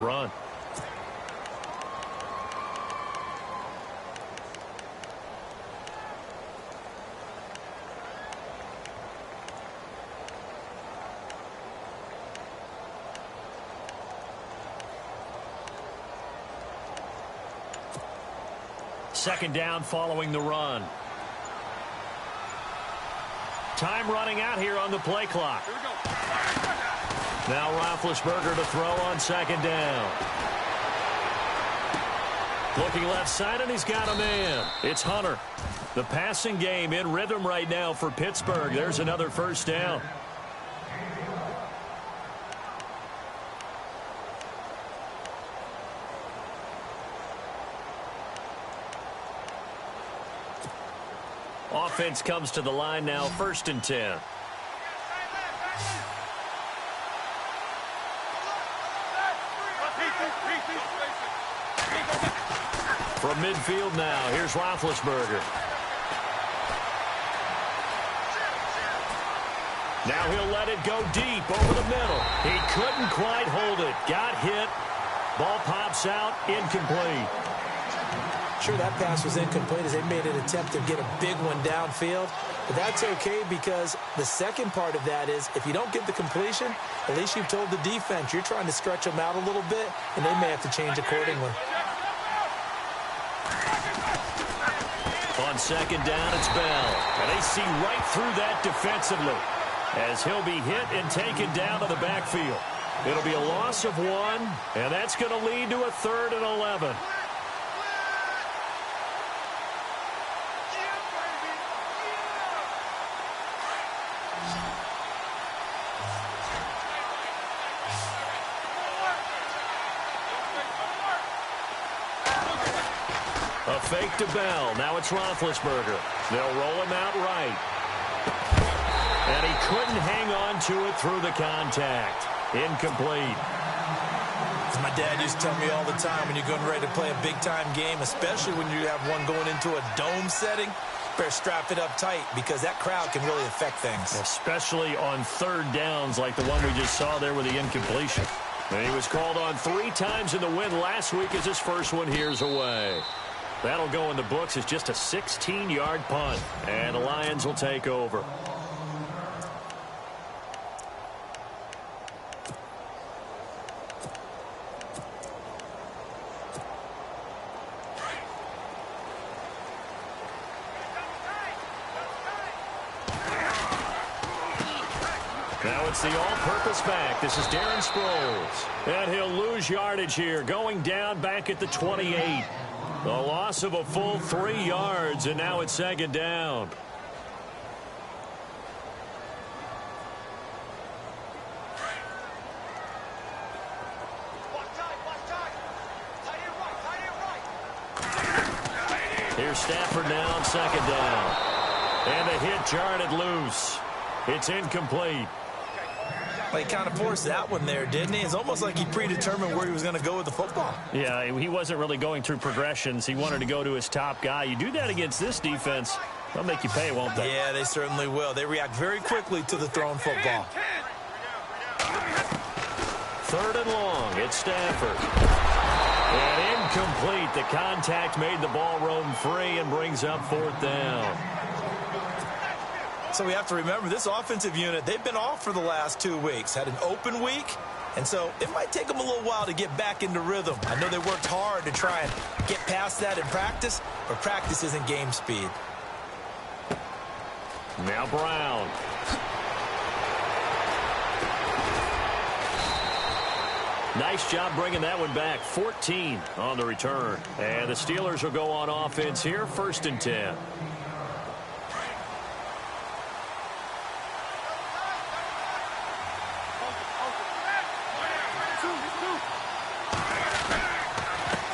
run. Second down following the run. Time running out here on the play clock. Here we go. Now Roethlisberger to throw on second down. Looking left side, and he's got a man. It's Hunter. The passing game in rhythm right now for Pittsburgh. There's another first down. Offense comes to the line now, 1st and 10. From midfield now, here's Roethlisberger. Now he'll let it go deep over the middle. He couldn't quite hold it. Got hit. Ball pops out, incomplete. Sure, that pass was incomplete as they made an attempt to get a big one downfield. But that's okay because the second part of that is if you don't get the completion, at least you've told the defense you're trying to stretch them out a little bit, and they may have to change accordingly. On second down, it's Bell. And they see right through that defensively as he'll be hit and taken down to the backfield. It'll be a loss of 1, and that's going to lead to a 3rd and 11. A fake to Bell. Now it's Roethlisberger. They'll roll him out right. And he couldn't hang on to it through the contact. Incomplete. As my dad used to tell me all the time, when you're getting ready to play a big-time game, especially when you have one going into a dome setting, better strap it up tight because that crowd can really affect things. Especially on 3rd downs like the one we just saw there with the incompletion. And he was called on 3 times in the win last week as his first one here's away. That'll go in the books as just a 16-yard punt. And the Lions will take over. Now it's the all-purpose back. This is Darren Sproles. And he'll lose yardage here, going down back at the 28. The loss of a full 3 yards, and now it's second down. Here's Stafford now on second down. And the hit jarred it loose. It's incomplete. Well, he kind of forced that one there, didn't he? It's almost like he predetermined where he was going to go with the football. Yeah, he wasn't really going through progressions. He wanted to go to his top guy. You do that against this defense, they'll make you pay, won't they? Yeah, they certainly will. They react very quickly to the thrown football. 3rd and long. It's Stafford. And incomplete. The contact made the ball roam free and brings up 4th down. So we have to remember this offensive unit, they've been off for the last 2 weeks. Had an open week, and so it might take them a little while to get back into rhythm. I know they worked hard to try and get past that in practice, but practice isn't game speed. Now Brown. Nice job bringing that one back. 14 on the return. And the Steelers will go on offense here, 1st and 10.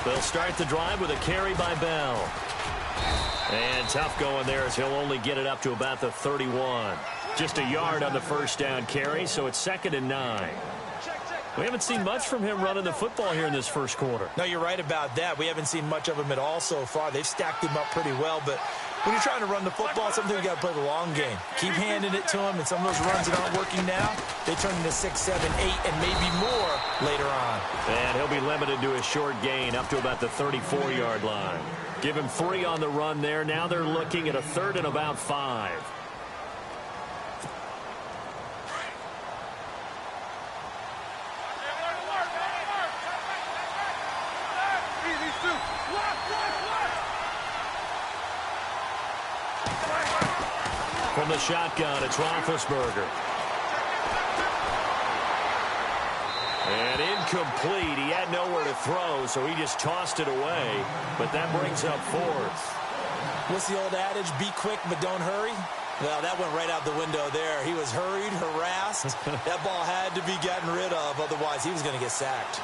They'll start the drive with a carry by Bell. And tough going there as he'll only get it up to about the 31. Just a yard on the first down carry, so it's 2nd and 9. We haven't seen much from him running the football here in this first quarter. No, you're right about that. We haven't seen much of him at all so far. They've stacked him up pretty well, but When you're trying to run the football, sometimes you got to play the long game. Keep handing it to him, and some of those runs that aren't working now, they turn into 6, 7, 8, and maybe more later on. And he'll be limited to a short gain up to about the 34-yard line. Give him 3 on the run there. Now they're looking at a 3rd and about 5. From the shotgun, it's Roethlisberger. And incomplete. He had nowhere to throw, so he just tossed it away. But that brings up 4th. What's the old adage? Be quick, but don't hurry? Well, that went right out the window there. He was hurried, harassed. That ball had to be gotten rid of, otherwise he was going to get sacked.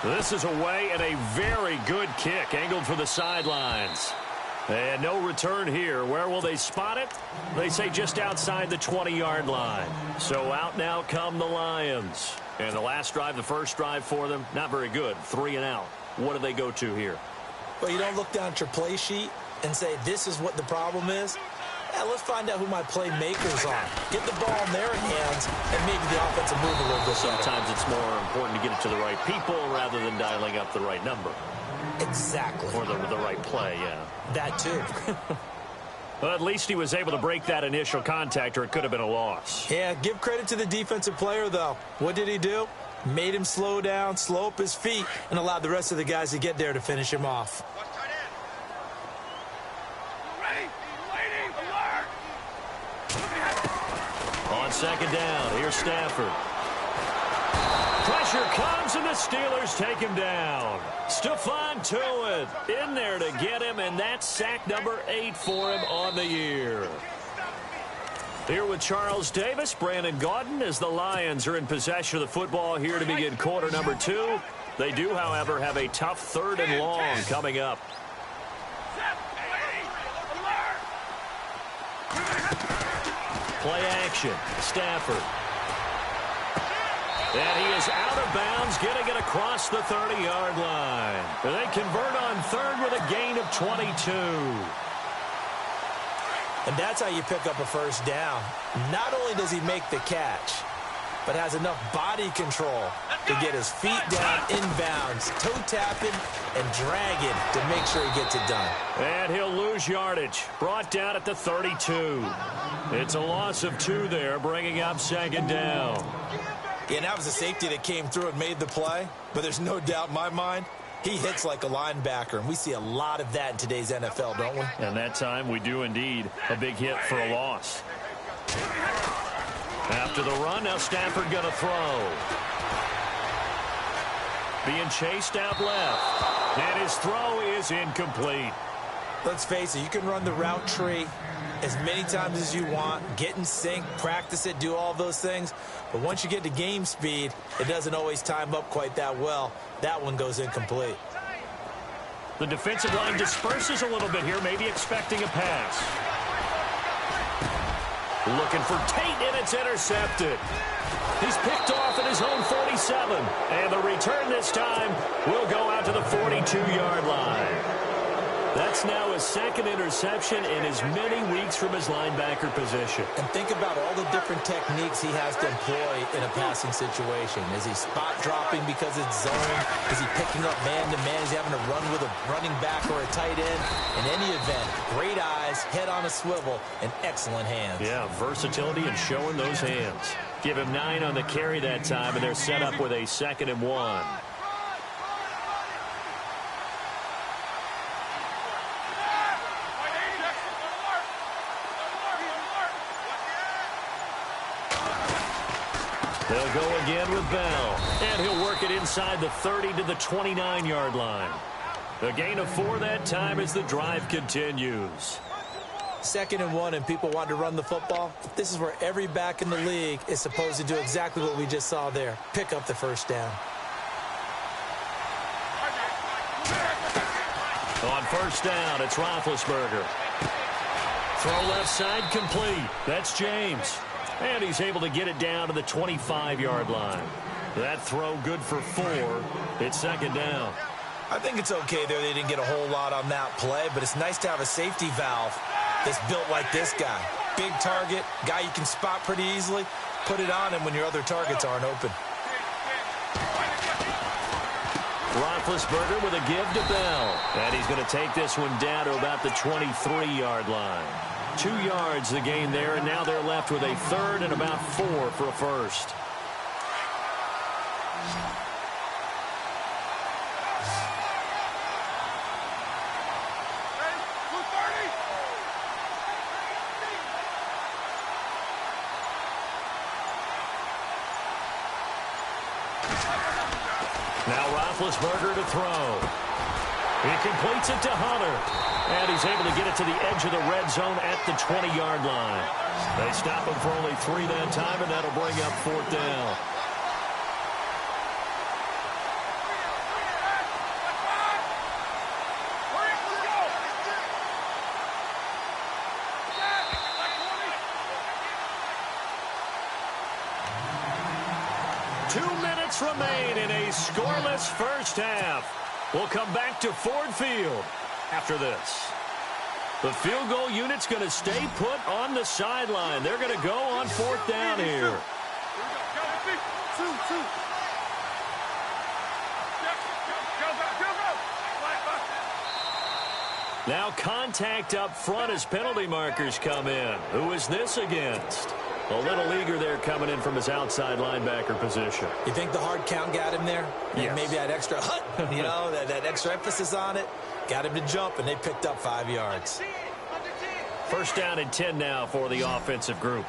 This is away and a very good kick angled for the sidelines. And no return here. Where will they spot it? They say just outside the 20-yard line. So out now come the Lions. And the last drive, the first drive for them, not very good. 3 and out. What do they go to here? Well, you don't look down at your play sheet and say, this is what the problem is. Yeah, let's find out who my playmakers are. Get the ball in their hands, and maybe the offense will move a little bit. Sometimes it's more important to get it to the right people rather than dialing up the right number. Exactly. Or the right play, yeah. That too. Well, at least he was able to break that initial contact, or it could have been a loss. Yeah, give credit to the defensive player, though. What did he do? Made him slow down, slow up his feet, and allowed the rest of the guys to get there to finish him off. On second down, here's Stafford. Pressure comes, and the Steelers take him down. Stephon Tuitt in there to get him, and that's sack number 8 for him on the year. Here with Charles Davis, Brandon Gaudin, as the Lions are in possession of the football here to begin quarter number 2. They do, however, have a tough 3rd and long coming up. Play action, Stafford. And he is out of bounds, getting it across the 30-yard line. They convert on 3rd with a gain of 22. And that's how you pick up a first down. Not only does he make the catch, but has enough body control to get his feet down inbounds, toe tapping and dragging to make sure he gets it done. And he'll lose yardage. Brought down at the 32. It's a loss of 2 there, bringing up second down. Yeah, that was a safety that came through and made the play, but there's no doubt in my mind, he hits like a linebacker, and we see a lot of that in today's NFL, don't we? And that time we do indeed. A big hit for a loss. After the run, now Stafford going to throw. Being chased out left. And his throw is incomplete. Let's face it, you can run the route tree as many times as you want, get in sync, practice it, do all those things. But once you get to game speed, it doesn't always time up quite that well. That one goes incomplete. The defensive line disperses a little bit here, maybe expecting a pass. Looking for Tate, and it's intercepted. He's picked off at his own 47. And the return this time will go out to the 42-yard line. That's now his 2nd interception in as many weeks from his linebacker position. And think about all the different techniques he has to employ in a passing situation. Is he spot dropping because it's zone? Is he picking up man-to-man? Is he having to run with a running back or a tight end? In any event, great eyes, head on a swivel, and excellent hands. Yeah, versatility and showing those hands. Give him 9 on the carry that time, and they're set up with a 2nd and 1. They'll go again with Bell, and he'll work it inside the 30 to the 29-yard line. A gain of 4 that time as the drive continues. 2nd and 1, and people want to run the football. This is where every back in the league is supposed to do exactly what we just saw there. Pick up the first down. On first down, it's Roethlisberger. Throw left side complete. That's James. And he's able to get it down to the 25-yard line. That throw good for 4. It's 2nd down. I think it's okay there. They didn't get a whole lot on that play, but it's nice to have a safety valve that's built like this guy. Big target, guy you can spot pretty easily. Put it on him when your other targets aren't open. Roethlisberger with a give to Bell. And he's going to take this one down to about the 23-yard line. 2 yards the gain there, and now they're left with a third and about 4 for a first. Now Roethlisberger to throw. He completes it to Hunter. And he's able to get it to the edge of the red zone at the 20-yard line. They stop him for only 3 that time, and that'll bring up 4th down. Remain in a scoreless first half. We'll come back to Ford Field after this. The field goal unit's going to stay put on the sideline. They're going to go on 4th down here. Now contact up front as penalty markers come in. Who is this against? A little leaguer there coming in from his outside linebacker position. You think the hard count got him there? Yes. Maybe that extra that extra emphasis on it got him to jump, and they picked up 5 yards. First down and 10 now for the offensive group.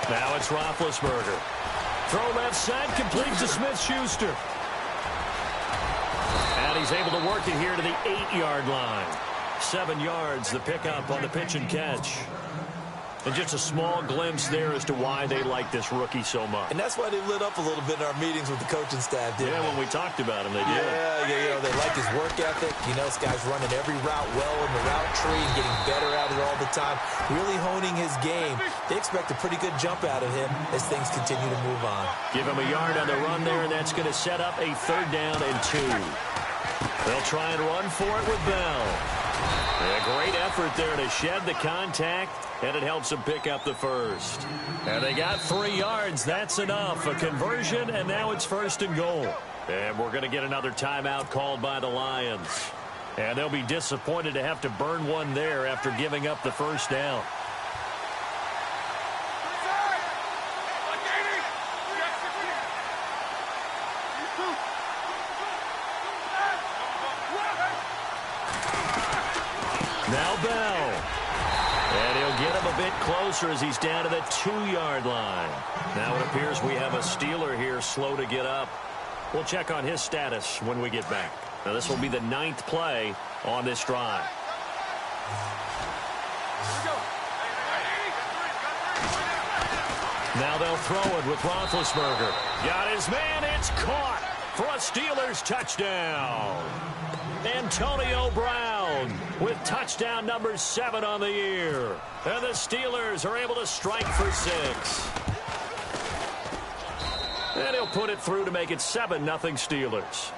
Now it's Roethlisberger. Throw left side, complete to Smith-Schuster. And he's able to work it here to the 8-yard line. 7 yards, the pickup on the pitch and catch. And just a small glimpse there as to why they like this rookie so much. And that's why they lit up a little bit in our meetings with the coaching staff, didn't they? When we talked about him, they did. Yeah, they like his work ethic. This guy's running every route well in the route tree and getting better at it all the time, really honing his game. They expect a pretty good jump out of him as things continue to move on. Give him a yard on the run there, and that's going to set up a 3rd down and 2. They'll try and run for it with Bell. A great effort there to shed the contact, and it helps them pick up the first. And they got 3 yards. That's enough. A conversion, and now it's 1st and goal. And we're going to get another timeout called by the Lions. And they'll be disappointed to have to burn one there after giving up the first down. Now Bell. And he'll get him a bit closer as he's down to the 2-yard line. Now it appears we have a Steeler here slow to get up. We'll check on his status when we get back. Now this will be the 9th play on this drive. Now they'll throw it with Roethlisberger. Got his man. It's caught for a Steelers touchdown. Antonio Brown with touchdown number 7 on the year. And the Steelers are able to strike for 6. And he'll put it through to make it 7-0 Steelers.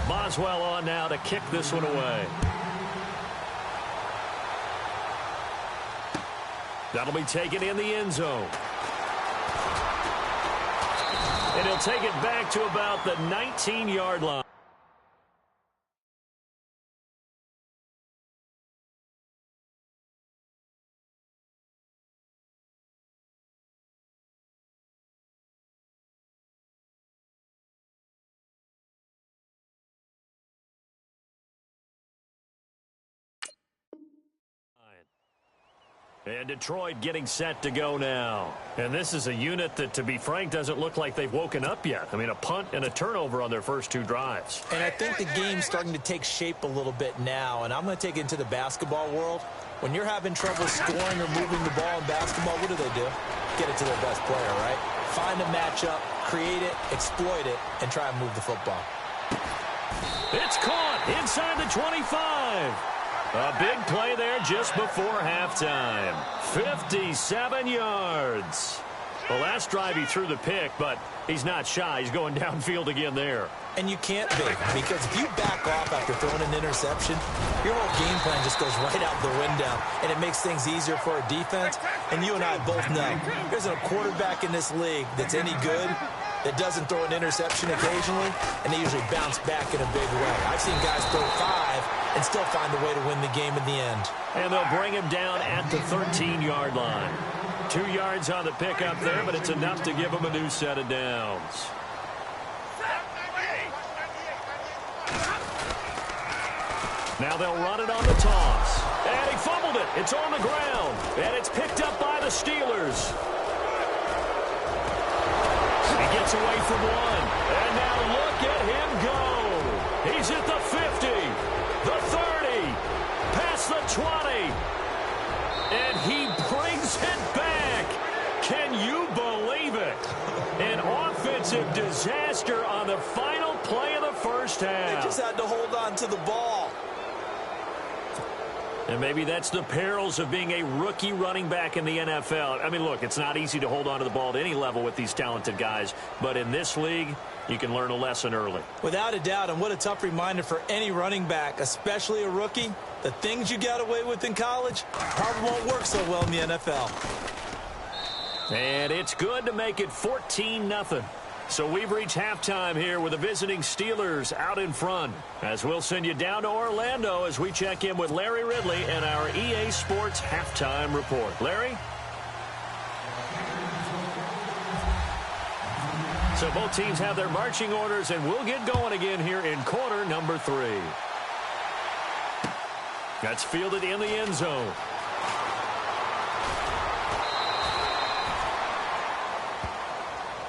Boswell on now to kick this one away. That'll be taken in the end zone. And he'll take it back to about the 19-yard line. And Detroit getting set to go now. And this is a unit that, to be frank, doesn't look like they've woken up yet. I mean, a punt and a turnover on their first 2 drives. And I think the game's starting to take shape a little bit now, and I'm going to take it into the basketball world. When you're having trouble scoring or moving the ball in basketball, what do? Get it to their best player, right? Find a matchup, create it, exploit it, and try and move the football. It's caught inside the 25. A big play there just before halftime. 57 yards. The last drive he threw the pick, but he's not shy. He's going downfield again there. And you can't be, because if you back off after throwing an interception, your whole game plan just goes right out the window, and it makes things easier for a defense. And you and I both know there's a quarterback in this league that's any good that doesn't throw an interception occasionally, and they usually bounce back in a big way. I've seen guys throw 5 and still find a way to win the game in the end. And they'll bring him down at the 13-yard line. 2 yards on the pickup there, but it's enough to give him a new set of downs. Now they'll run it on the toss. And he fumbled it. It's on the ground. And it's picked up by the Steelers. He gets away from one. And now look at him go. He's at the 50, the 30, past the 20. And he brings it back. Can you believe it? An offensive disaster on the final play of the first half. They just had to hold on to the ball. And maybe that's the perils of being a rookie running back in the NFL. I mean, look, it's not easy to hold on to the ball at any level with these talented guys. But in this league, you can learn a lesson early. Without a doubt, and what a tough reminder for any running back, especially a rookie. The things you got away with in college probably won't work so well in the NFL. And it's good to make it 14-0. So we've reached halftime here with the visiting Steelers out in front. As we'll send you down to Orlando as we check in with Larry Ridley and our EA Sports Halftime Report. Larry? So both teams have their marching orders, and we'll get going again here in quarter number 3. That's fielded in the end zone.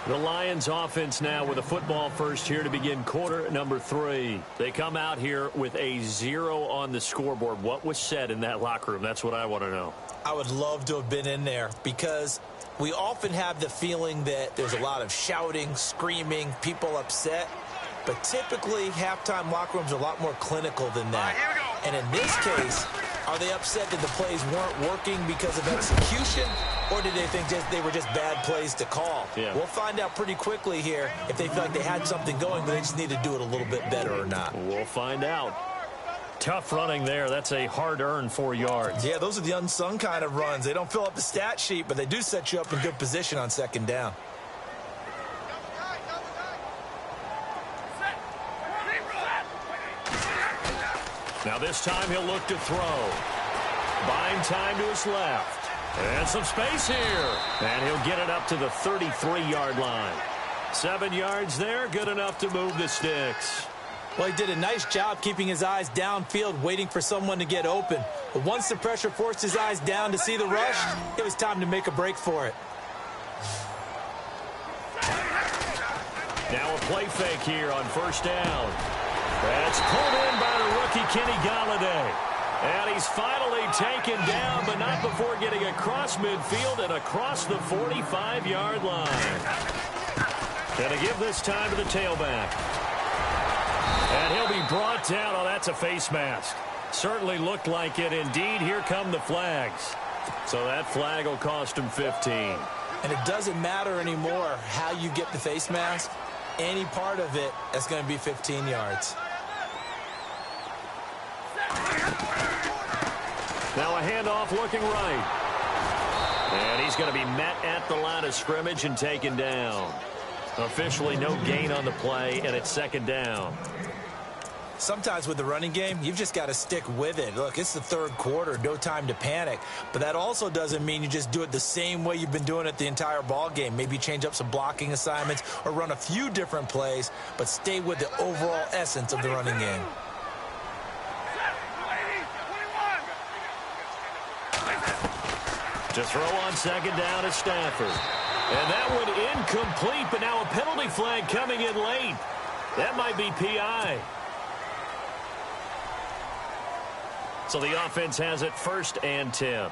The Lions offense now with a football first here to begin quarter number 3. They come out here with a 0 on the scoreboard. What was said in that locker room? That's what I want to know. I would love to have been in there because we often have the feeling that there's a lot of shouting, screaming, people upset. But typically, halftime locker rooms are a lot more clinical than that. And in this case, are they upset that the plays weren't working because of execution? Or did they think they were just bad plays to call? Yeah. We'll find out pretty quickly here if they feel like they had something going, but they just need to do it a little bit better or not. We'll find out. Tough running there. That's a hard-earned 4 yards. Yeah, those are the unsung kind of runs. They don't fill up the stat sheet, but they do set you up in good position on second down. Now this time he'll look to throw. Buying time to his left. And some space here. And he'll get it up to the 33-yard line. 7 yards there, good enough to move the sticks. Well, he did a nice job keeping his eyes downfield, waiting for someone to get open. But once the pressure forced his eyes down to see the rush, it was time to make a break for it. Now a play fake here on first down. That's pulled in by the rookie Kenny Golladay. And he's finally taken down, but not before getting across midfield and across the 45-yard line. Gonna give this time to the tailback. And he'll be brought down. Oh, that's a face mask. Certainly looked like it. Indeed, here come the flags. So that flag will cost him 15. And it doesn't matter anymore how you get the face mask. Any part of it is going to be 15 yards. Now a handoff looking right. And he's going to be met at the line of scrimmage and taken down. Officially no gain on the play, and it's second down. Sometimes with the running game, you've just got to stick with it. Look, it's the third quarter, no time to panic. But that also doesn't mean you just do it the same way you've been doing it the entire ball game. Maybe change up some blocking assignments or run a few different plays, but stay with the overall essence of the running game. To throw on second down is Stafford. And that one incomplete, but now a penalty flag coming in late. That might be PI. So the offense has it 1st and 10.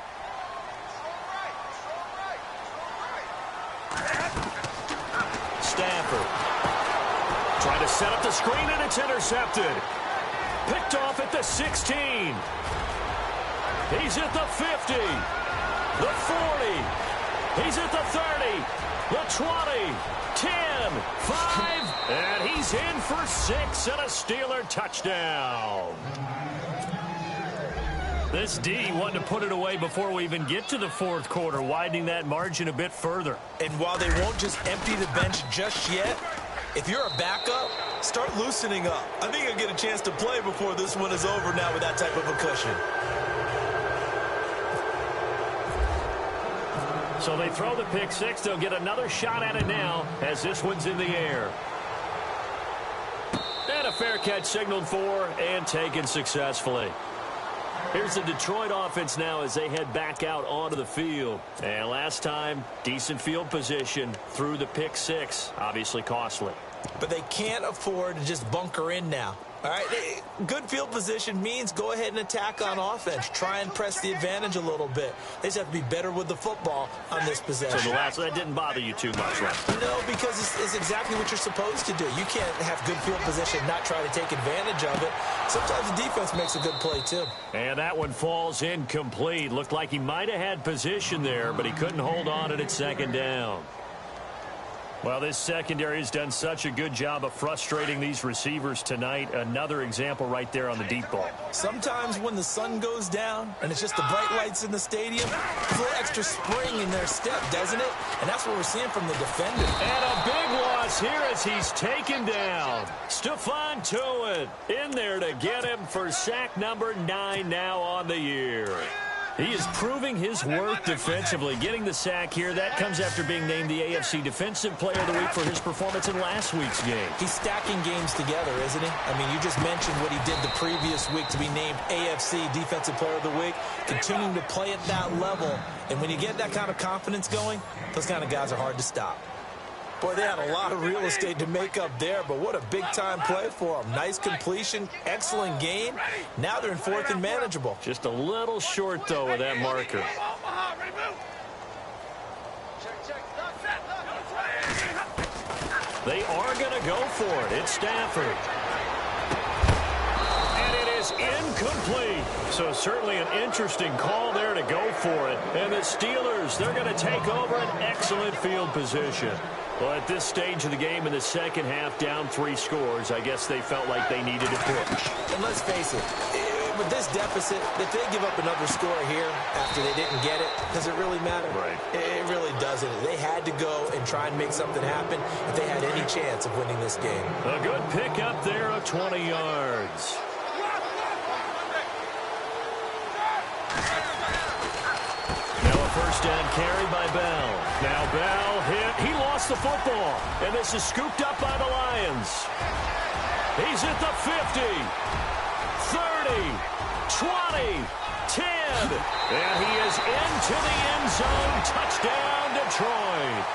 Stafford trying to set up the screen, and it's intercepted. Picked off at the 16. He's at the 50. The 40. He's at the 30. The 20. 10. 5. And he's in for 6 and a Steeler touchdown. This D wanted to put it away before we even get to the 4th quarter, widening that margin a bit further. And while they won't just empty the bench just yet, if you're a backup, start loosening up. I think you'll get a chance to play before this one is over now with that type of a cushion. So they throw the pick 6. They'll get another shot at it now as this one's in the air. And a fair catch signaled for and taken successfully. Here's the Detroit offense now as they head back out onto the field. And last time, decent field position through the pick 6. Obviously costly. But they can't afford to just bunker in now. All right, good field position means go ahead and attack on offense. Try and press the advantage a little bit. They just have to be better with the football on this possession. So that didn't bother you too much, right? No, because it's exactly what you're supposed to do. You can't have good field position and not try to take advantage of it. Sometimes the defense makes a good play, too. And that one falls incomplete. Looked like he might have had position there, but he couldn't hold on to it at 2nd down. Well, this secondary has done such a good job of frustrating these receivers tonight. Another example right there on the deep ball. Sometimes when the sun goes down and it's just the bright lights in the stadium, there's a little extra spring in their step, doesn't it? And that's what we're seeing from the defender. And a big loss here as he's taken down. Stephon Tuitt in there to get him for sack number 9 now on the year. He is proving his worth defensively. Getting the sack here, that comes after being named the AFC Defensive Player of the Week for his performance in last week's game. He's stacking games together, isn't he? I mean, you just mentioned what he did the previous week to be named AFC Defensive Player of the Week, continuing to play at that level. And when you get that kind of confidence going, those kind of guys are hard to stop. Boy, they had a lot of real estate to make up there, but what a big-time play for them. Nice completion, excellent game. Now they're in 4th and manageable. Just a little short, though, with that marker. They are going to go for it. It's Stafford. And it is incomplete. So certainly an interesting call there to go for it. And the Steelers, they're going to take over an excellent field position. Well, at this stage of the game in the second half, down 3 scores, I guess they felt like they needed a push. And let's face it, with this deficit, if they give up another score here after they didn't get it, does it really matter? Right. It really doesn't. They had to go and try and make something happen if they had any chance of winning this game. A good pick up there of 20 yards. Now a first down carry by Bell. Now Bell hit. He lost the football. And this is scooped up by the Lions. He's at the 50, 30, 20, 10. And he is into the end zone. Touchdown, Detroit.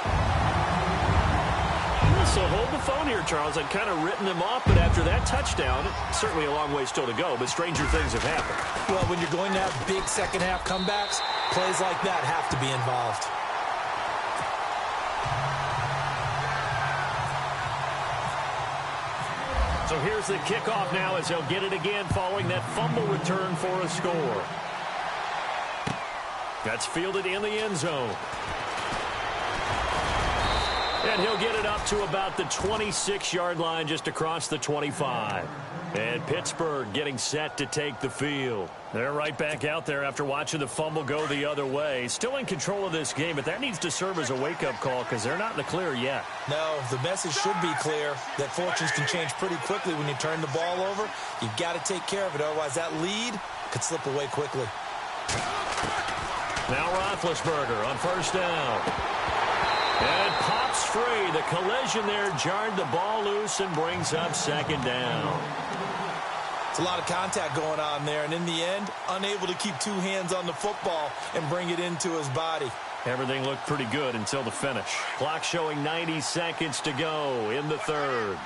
So hold the phone here, Charles. I'd kind of written them off, but after that touchdown, certainly a long way still to go, but stranger things have happened. Well, when you're going to have big second-half comebacks, plays like that have to be involved. So here's the kickoff now as they'll get it again following that fumble return for a score. That's fielded in the end zone. And he'll get it up to about the 26-yard line just across the 25. And Pittsburgh getting set to take the field. They're right back out there after watching the fumble go the other way. Still in control of this game, but that needs to serve as a wake-up call because they're not in the clear yet. No, the message should be clear that fortunes can change pretty quickly when you turn the ball over. You've got to take care of it, otherwise that lead could slip away quickly. Now Roethlisberger on first down. And pops free. The collision there jarred the ball loose and brings up second down. It's a lot of contact going on there, and in the end, unable to keep two hands on the football and bring it into his body. Everything looked pretty good until the finish. Clock showing 90 seconds to go in the third.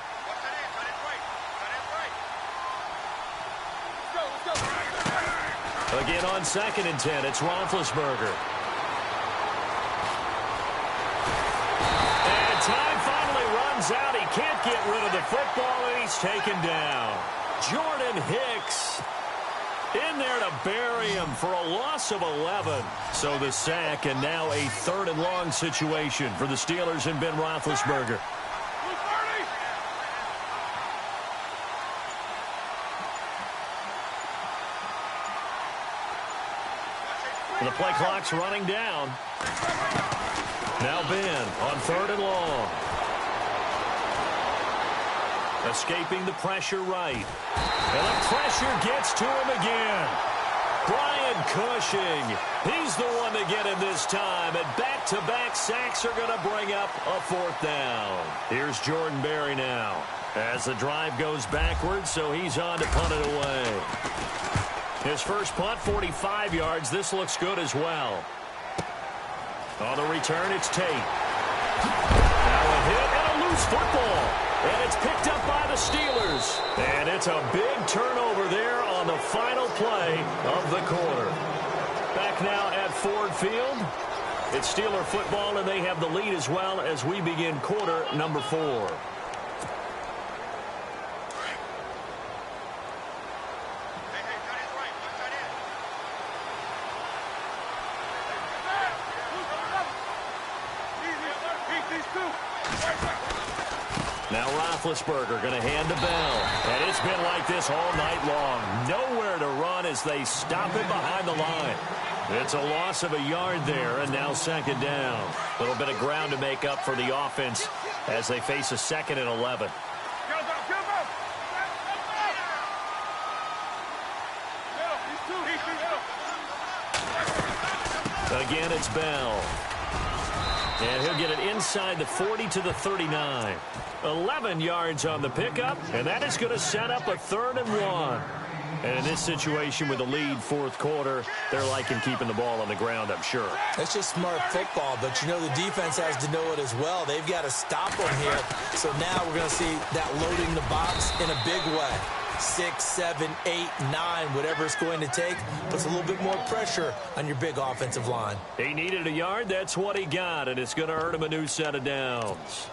Again on 2nd and 10, it's Roethlisberger. And time finally runs out. He can't get rid of the football, and he's taken down. Jordan Hicks in there to bury him for a loss of 11. So the sack, and now a 3rd and long situation for the Steelers and Ben Roethlisberger. The play clock's running down. Now Ben on 3rd and long. Escaping the pressure right. And the pressure gets to him again. Brian Cushing. He's the one to get him this time. And back-to-back sacks are going to bring up a 4th down. Here's Jordan Berry now. As the drive goes backwards, so he's on to punt it away. His first punt, 45 yards. This looks good as well. On the return, it's Tate. Now a hit and a loose football. And it's picked up by the Steelers. And it's a big turnover there on the final play of the quarter. Back now at Ford Field. It's Steeler football, and they have the lead as well as we begin quarter number 4. Now Roethlisberger going to hand to Bell. And it's been like this all night long. Nowhere to run as they stop him behind the line. It's a loss of a yard there, and now 2nd down. A little bit of ground to make up for the offense as they face a 2nd and 11. Again, it's Bell. And he'll get it inside the 40 to the 39. 11 yards on the pickup, and that is going to set up a 3rd and 1. And in this situation with the lead 4th quarter, they're liking keeping the ball on the ground, I'm sure. That's just smart football, but you know the defense has to know it as well. They've got to stop them here. So now we're going to see that loading the box in a big way. 6, 7, 8, 9, whatever it's going to take, puts a little bit more pressure on your big offensive line. He needed a yard. That's what he got, and it's going to earn him a new set of downs.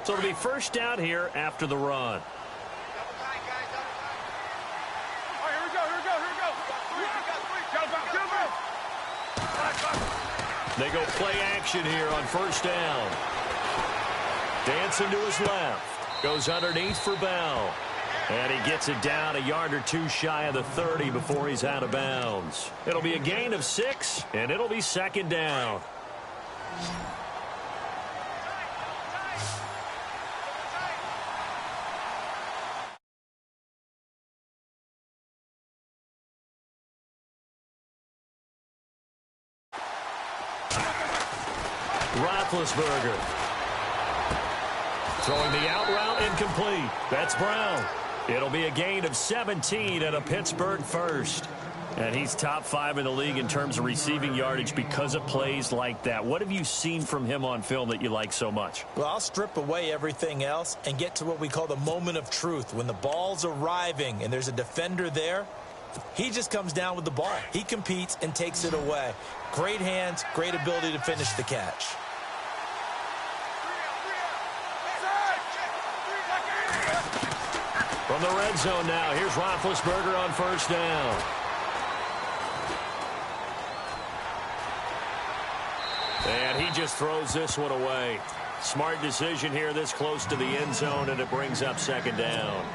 So it'll be first down here after the run. They go play action here on first down. Dancing to his left. Goes underneath for Bell. And he gets it down a yard or two shy of the 30 before he's out of bounds. It'll be a gain of 6, and it'll be 2nd down. Roethlisberger throwing the out route incomplete. That's Brown. It'll be a gain of 17 and a Pittsburgh first. And he's top 5 in the league in terms of receiving yardage because of plays like that. What have you seen from him on film that you like so much? Well, I'll strip away everything else and get to what we call the moment of truth. When the ball's arriving and there's a defender there, he just comes down with the ball. He competes and takes it away. Great hands, great ability to finish the catch. From the red zone now, here's Roethlisberger on first down. And he just throws this one away. Smart decision here this close to the end zone, and it brings up 2nd down.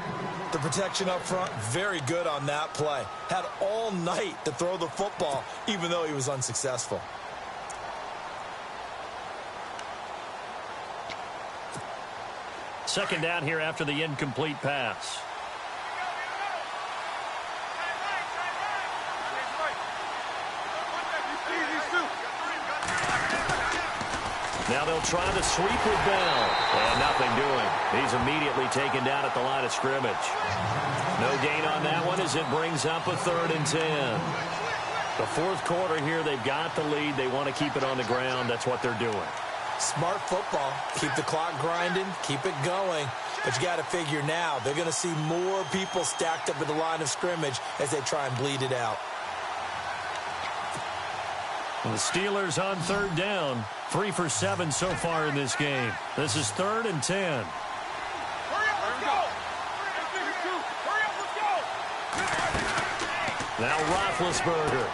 The protection up front, very good on that play. Had all night to throw the football, even though he was unsuccessful. Second down here after the incomplete pass. Now they'll try the sweep with Bell. And nothing doing. He's immediately taken down at the line of scrimmage. No gain on that one as it brings up a 3rd and 10. The fourth quarter here, they've got the lead. They want to keep it on the ground. That's what they're doing. Smart football. Keep the clock grinding. Keep it going. But you got to figure now, they're going to see more people stacked up at the line of scrimmage as they try and bleed it out. The Steelers on 3rd down. 3 for 7 so far in this game. This is 3rd and 10. Now Roethlisberger.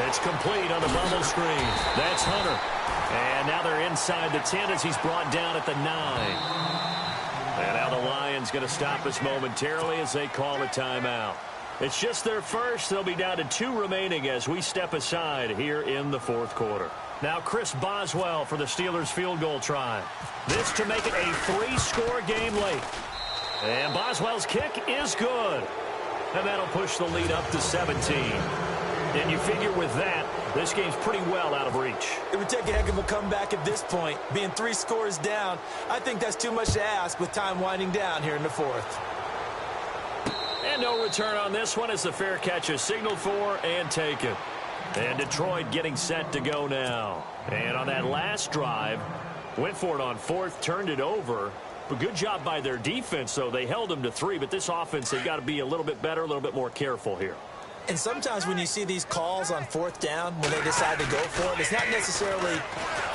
It's complete on the bubble screen. That's Hunter. And now they're inside the 10 as he's brought down at the 9. And now the Lions going to stop us momentarily as they call a timeout. It's just their first. They'll be down to 2 remaining as we step aside here in the fourth quarter. Now Chris Boswell for the Steelers field goal try. This to make it a 3-score game late. And Boswell's kick is good. And that'll push the lead up to 17. And you figure with that, this game's pretty well out of reach. It would take a heck of a comeback at this point. Being 3 scores down, I think that's too much to ask with time winding down here in the fourth. And no return on this one as the fair catch is signaled for and taken. And Detroit getting set to go now. And on that last drive, went for it on 4th, turned it over. But good job by their defense, though. They held them to 3, but this offense, they've got to be a little bit better, a little bit more careful here. And sometimes when you see these calls on 4th down, when they decide to go for it, it's not necessarily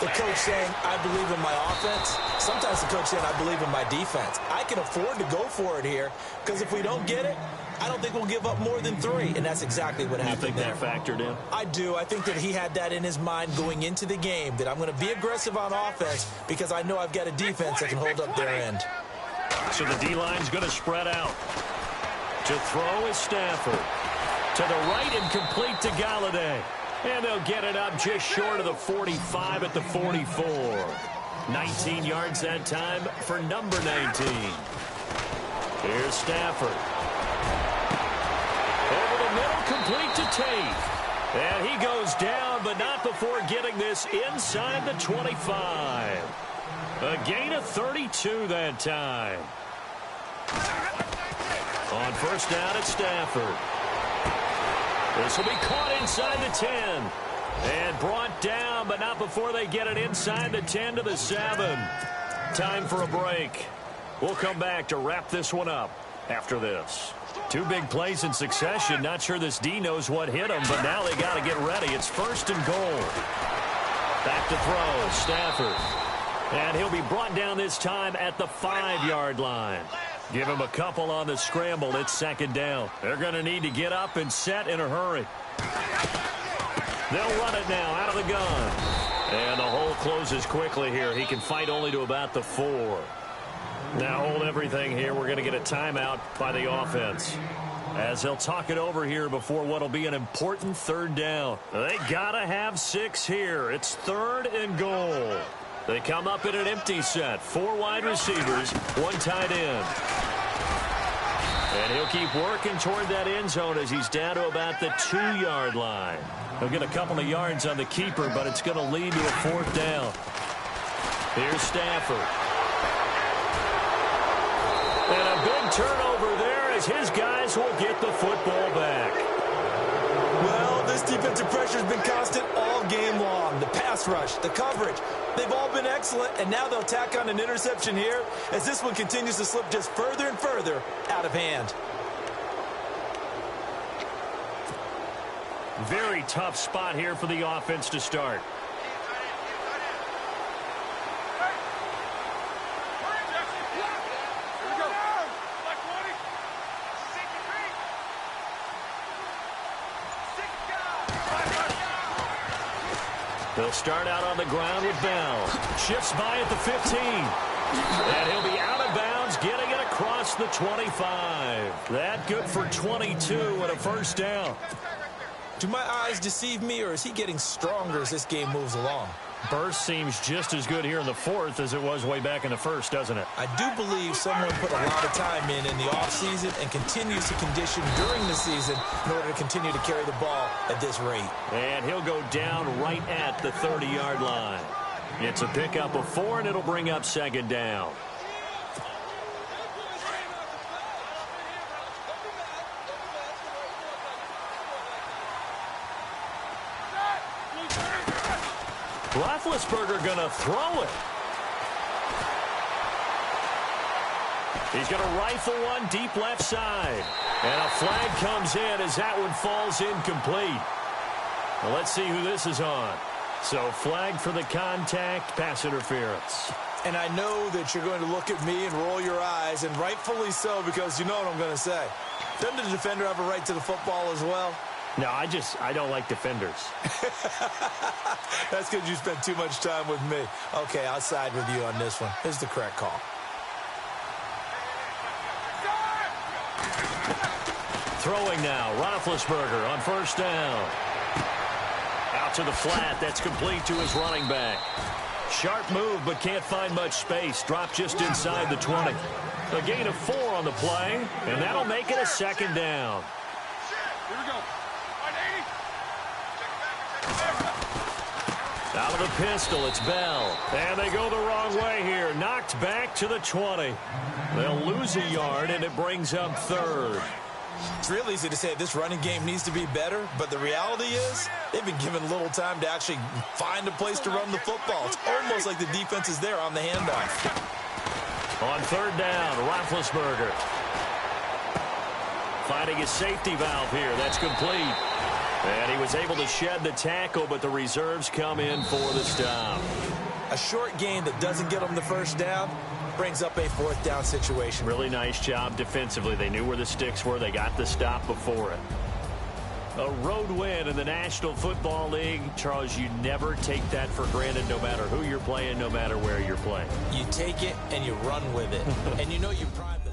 the coach saying, I believe in my offense. Sometimes the coach saying, I believe in my defense. I can afford to go for it here because if we don't get it, I don't think we'll give up more than 3. And that's exactly what happened there. You think that factored in? I do. I think that he had that in his mind going into the game, that I'm going to be aggressive on offense because I know I've got a defense that can hold up their end. So the D-line's going to spread out. To throw is Stafford. To the right and complete to Galladay. And they'll get it up just short of the 45 at the 44. 19 yards that time for number 19. Here's Stafford. Over the middle, complete to Tate. And he goes down, but not before getting this inside the 25. A gain of 32 that time. On 1st down, it's Stafford. This will be caught inside the 10. And brought down, but not before they get it inside the 10 to the 7. Time for a break. We'll come back to wrap this one up after this. 2 big plays in succession. Not sure this D knows what hit him, but now they got to get ready. It's 1st and goal. Back to throw, Stafford. And he'll be brought down this time at the 5-yard line. Give him a couple on the scramble. It's 2nd down. They're going to need to get up and set in a hurry. They'll run it now out of the gun. And the hole closes quickly here. He can fight only to about the 4. Now hold everything here. We're going to get a timeout by the offense. As they'll talk it over here before what will be an important 3rd down. They got to have 6 here. It's 3rd and goal. They come up in an empty set. 4 wide receivers, 1 tight end. And he'll keep working toward that end zone as he's down to about the 2-yard line. He'll get a couple of yards on the keeper, but it's going to lead to a 4th down. Here's Stafford. And a big turnover there as his guys will get the football back. Well, this defensive pressure has been constant all game long. The pass rush, the coverage, they've all been excellent, and now they'll tack on an interception here as this one continues to slip just further and further out of hand. Very tough spot here for the offense to start. They'll start out on the ground with Bell. Shifts by at the 15. And he'll be out of bounds, getting it across the 25. That good for 22 and a 1st down. Do my eyes deceive me, or is he getting stronger as this game moves along? Burst seems just as good here in the 4th as it was way back in the 1st, doesn't it? I do believe someone put a lot of time in the offseason and continues to condition during the season in order to continue to carry the ball at this rate. And he'll go down right at the 30-yard line. It's a pickup of 4, and it'll bring up second down. Roethlisberger going to throw it. He's going to rifle one deep left side. And a flag comes in as that one falls incomplete. Well, let's see who this is on. So flag for the contact, pass interference. And I know that you're going to look at me and roll your eyes, and rightfully so, because you know what I'm going to say. Doesn't the defender have a right to the football as well? No, I don't like defenders. That's because you spent too much time with me. Okay, I'll side with you on this one. Here's the correct call. Throwing now, Roethlisberger on first down. Out to the flat, that's complete to his running back. Sharp move, but can't find much space. Drop just inside the 20. A gain of 4 on the play, and that'll make it a second down. Here we go. Out of the pistol, it's Bell. And they go the wrong way here. Knocked back to the 20. They'll lose a yard, and it brings up third. It's real easy to say this running game needs to be better, but the reality is they've been given little time to actually find a place to run the football. It's almost like the defense is there on the handoff. On third down, Roethlisberger. Finding his safety valve here. That's complete. And he was able to shed the tackle, but the reserves come in for the stop. A short gain that doesn't get them the first down brings up a fourth down situation. Really nice job defensively. They knew where the sticks were. They got the stop before it. A road win in the National Football League. Charles, you never take that for granted no matter who you're playing, no matter where you're playing. You take it and you run with it. And you know you prime the